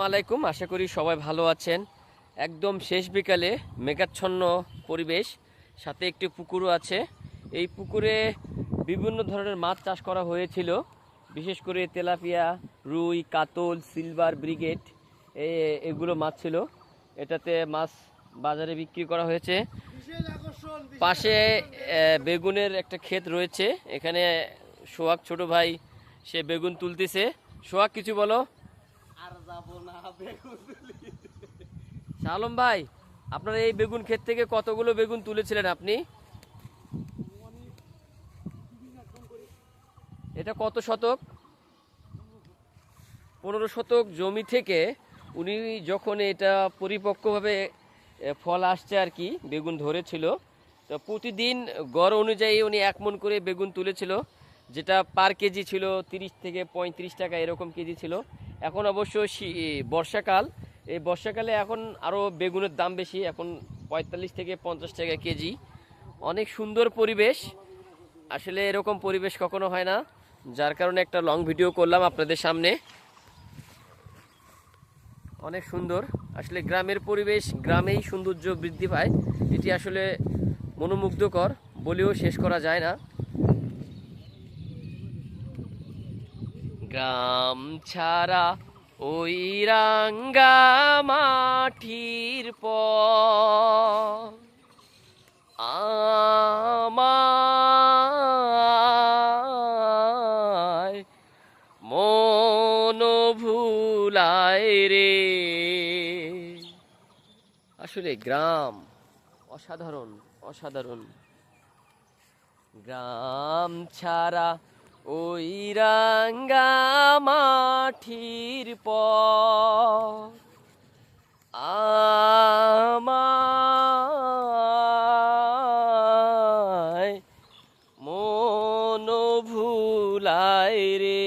আলাইকুম, আশা করি সবাই ভালো আছেন। একদম শেষ বিকালে মেঘাচ্ছন্ন পরিবেশ, সাথে একটি পুকুরও আছে। এই পুকুরে বিভিন্ন ধরনের মাছ চাষ করা হয়েছিল, বিশেষ করে তেলাপিয়া, রুই, কাতল, সিলভার, ব্রিগেড এগুলো মাছ ছিল। এটাতে মাছ বাজারে বিক্রি করা হয়েছে। পাশে বেগুনের একটা ক্ষেত রয়েছে। এখানে সোহাগ ছোট ভাই সে বেগুন তুলতেছে। সোহাগ, কিছু বলো। শালম ভাই, আপনার এই বেগুন ক্ষেত থেকে কতগুলো বেগুন তুলেছিলেন আপনি? এটা কত শতক? 15 শতক জমি থেকে উনি যখন এটা পরিপক্কভাবে ফল আসছে আর কি, বেগুন ধরেছিল, তো প্রতিদিন গড় অনুযায়ী উনি 1 মণ করে বেগুন তুলেছিল, যেটা পার কেজি ছিল 30 থেকে 35 টাকা এরকম কেজি ছিল। এখন অবশ্য বর্ষাকাল, এই বর্ষাকালে এখন আরও বেগুনের দাম বেশি, এখন 45 থেকে 50 টাকা কেজি। অনেক সুন্দর পরিবেশ, আসলে এরকম পরিবেশ কখনো হয় না, যার কারণে একটা লং ভিডিও করলাম আপনাদের সামনে। অনেক সুন্দর, আসলে গ্রামের পরিবেশ গ্রামেই সৌন্দর্য বৃদ্ধি পায়। এটি আসলে মনোমুগ্ধকর, বলেও শেষ করা যায় না। গ্রাম ছাড়া ওই রাঙ্গা মাটির পর আমায় মন ভুলায় রে। আসলে গ্রাম অসাধারণ, অসাধারণ। গ্রাম ছাড়া ওই রাঙ্গা মাটির পর আমায় মন ভুলায় রে।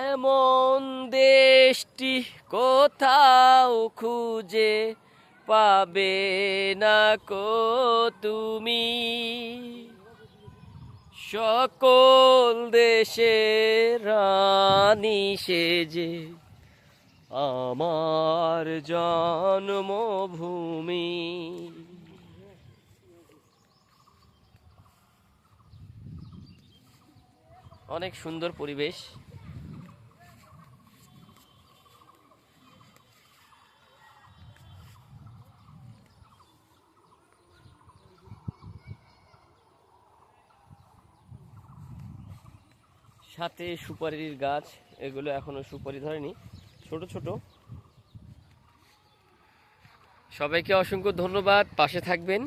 এমন দেশটি কোথাও খুঁজে পাবে না কো তুমি, সকল দেশের রানী সেজে আমার জন্মভূমি। অনেক সুন্দর পরিবেশ। সাথে সুপারির গাছ, এগুলো এখনো সুপারি ধরেনি, ছোট ছোট। সবাইকে অসংখ্য ধন্যবাদ, পাশে থাকবেন।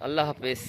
আল্লাহ হাফেজ।